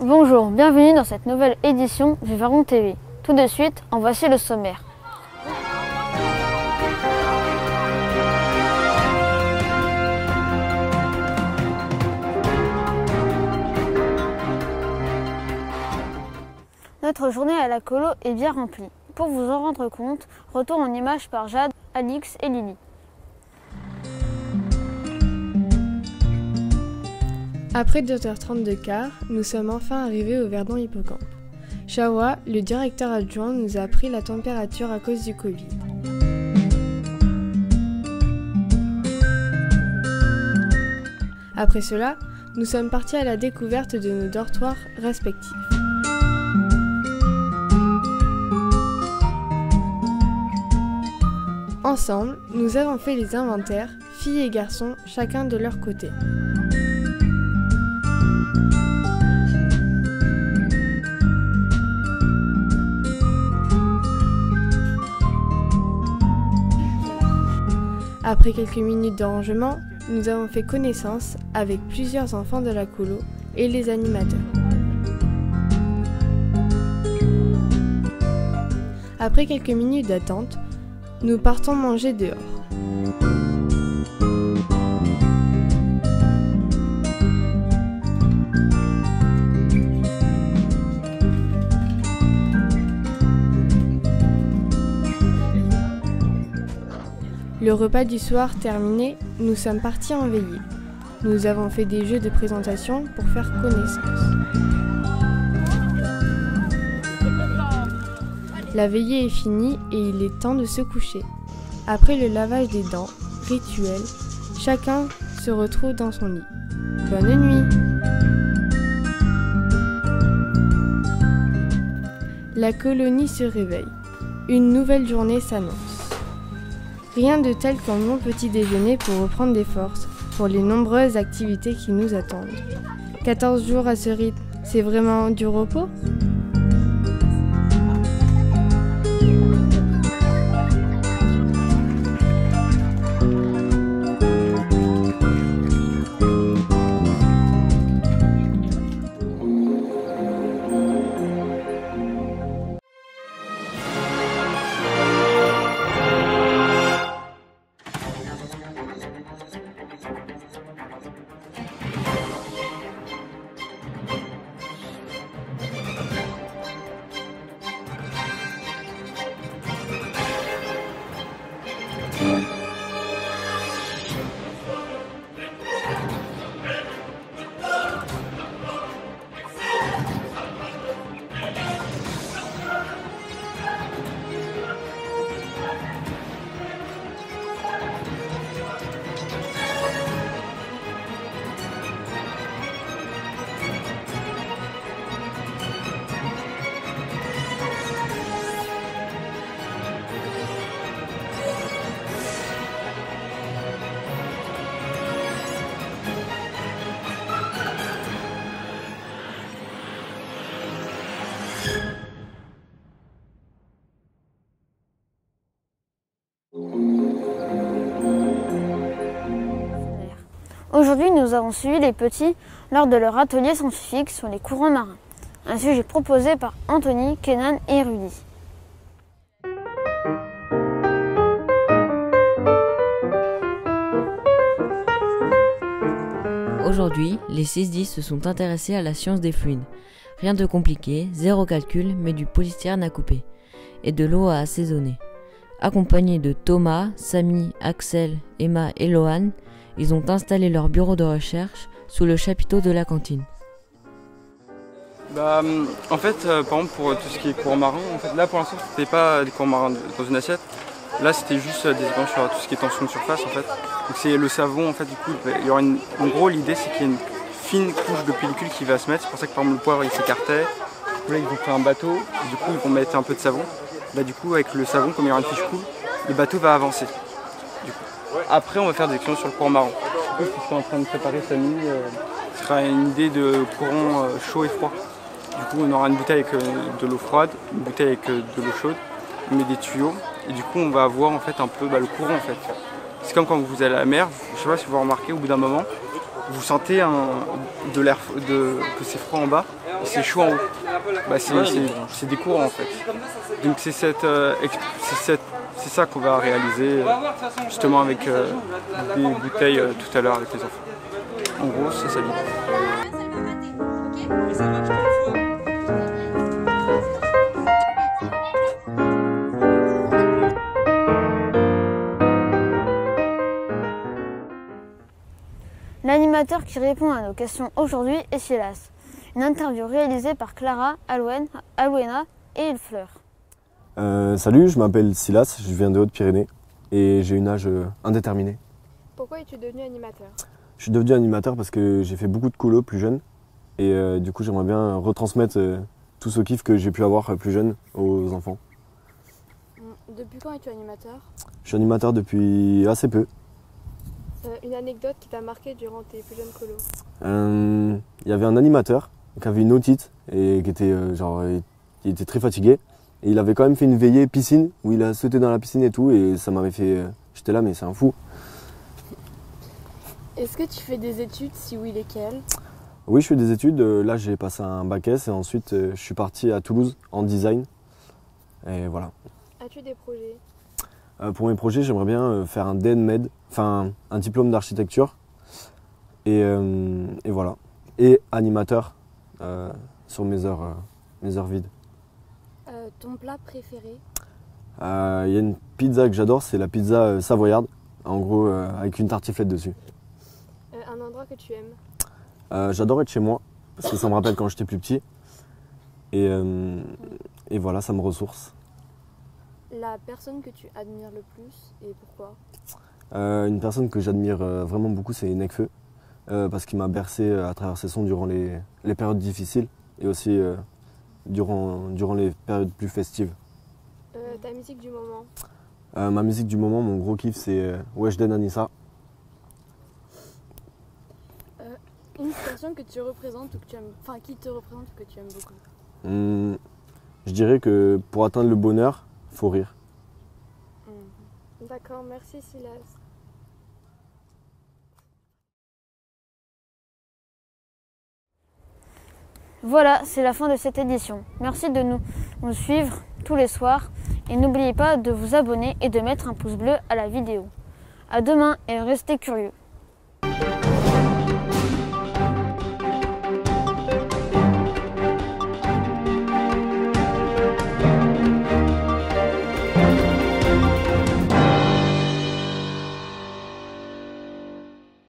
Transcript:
Bonjour, bienvenue dans cette nouvelle édition du Varon TV. Tout de suite, en voici le sommaire. Notre journée à la colo est bien remplie. Pour vous en rendre compte, retour en images par Jade, Alix et Lily. Après 2h30 de car, nous sommes enfin arrivés au Verdon Hippocampe. Shawa, le directeur adjoint, nous a pris la température à cause du Covid. Après cela, nous sommes partis à la découverte de nos dortoirs respectifs. Ensemble, nous avons fait les inventaires, filles et garçons, chacun de leur côté. Après quelques minutes de rangement, nous avons fait connaissance avec plusieurs enfants de la colo et les animateurs. Après quelques minutes d'attente, nous partons manger dehors. Le repas du soir terminé, nous sommes partis en veillée. Nous avons fait des jeux de présentation pour faire connaissance. La veillée est finie et il est temps de se coucher. Après le lavage des dents, rituel, chacun se retrouve dans son lit. Bonne nuit! La colonie se réveille. Une nouvelle journée s'annonce. Rien de tel qu'un bon petit déjeuner pour reprendre des forces pour les nombreuses activités qui nous attendent. 14 jours à ce rythme, c'est vraiment du repos ? Aujourd'hui, nous avons suivi les petits lors de leur atelier scientifique sur les courants marins, un sujet proposé par Anthony, Kenan et Rudy. Aujourd'hui, les 6-10 se sont intéressés à la science des fluides. Rien de compliqué, zéro calcul, mais du polystyrène à couper et de l'eau à assaisonner. Accompagnés de Thomas, Samy, Axel, Emma et Lohan, ils ont installé leur bureau de recherche sous le chapiteau de la cantine. En fait, par exemple, pour tout ce qui est courant marin, en fait, là pour l'instant, c'était pas des courants marins dans une assiette. Là, c'était juste des expériences sur tout ce qui est tension de surface, en fait. Donc c'est le savon, en fait, du coup, il y aura en gros, l'idée, c'est qu'il y a une fine couche de pellicule qui va se mettre. C'est pour ça que, par exemple, le poivre, il s'écartait. Là, ils vont faire un bateau. Du coup, ils vont mettre un peu de savon. Là, du coup, avec le savon, comme il y aura une fiche cool, le bateau va avancer. Du coup. Après, on va faire des expériences sur le courant marin. peu ce qu'on est en train de préparer Samy. Ce sera une idée de courant chaud et froid. Du coup, on aura une bouteille avec de l'eau froide, une bouteille avec de l'eau chaude, on met des tuyaux et du coup, on va avoir en fait un peu le courant en fait. C'est comme quand vous allez à la mer, je sais pas si vous remarquez, au bout d'un moment, vous sentez de l'air que c'est froid en bas et c'est chaud en haut. Bah, c'est des courants en fait. Donc c'est ça qu'on va réaliser justement avec des bouteilles tout à l'heure avec les enfants. En gros, c'est ça l'idée. L'animateur qui répond à nos questions aujourd'hui est Silas. Une interview réalisée par Clara, Alouena et Ilfleur. Salut, je m'appelle Silas, je viens de Haute-Pyrénées et j'ai une âge indéterminé. Pourquoi es-tu devenu animateur? Je suis devenu animateur parce que j'ai fait beaucoup de colo plus jeune et du coup j'aimerais bien retransmettre tout ce kiff que j'ai pu avoir plus jeune aux enfants. Depuis quand es-tu animateur? Je suis animateur depuis assez peu. Une anecdote qui t'a marqué durant tes plus jeunes colos? Il y avait un animateur qui avait une otite et qui était il était très fatigué. Et il avait quand même fait une veillée piscine où il a sauté dans la piscine et tout et ça m'avait fait... J'étais là mais c'est un fou. Est-ce que tu fais des études? Si oui, lesquelles? Oui, je fais des études. Là j'ai passé un bac S et ensuite je suis parti à Toulouse en design. Et voilà. As-tu des projets? Pour mes projets, j'aimerais bien faire un DNMed, enfin un diplôme d'architecture. Et voilà. Et animateur sur mes heures vides. Ton plat préféré? Il y a une pizza que j'adore, c'est la pizza savoyarde, en gros avec une tartiflette dessus. Un endroit que tu aimes? J'adore être chez moi, parce que ça me rappelle quand j'étais plus petit. Et voilà, ça me ressource. La personne que tu admires le plus et pourquoi? Une personne que j'admire vraiment beaucoup, c'est Nekfeu, parce qu'il m'a bercé à travers ses sons durant les périodes difficiles et aussi durant les périodes plus festives. Ta musique du moment? Ma musique du moment, mon gros kiff, c'est Weshden Anissa. Une citation que tu représentes ou que tu aimes, enfin qui te représente ou que tu aimes beaucoup? Je dirais que pour atteindre le bonheur, faut rire. D'accord, merci Silas. Voilà, c'est la fin de cette édition. Merci de nous suivre tous les soirs et n'oubliez pas de vous abonner et de mettre un pouce bleu à la vidéo. À demain et restez curieux.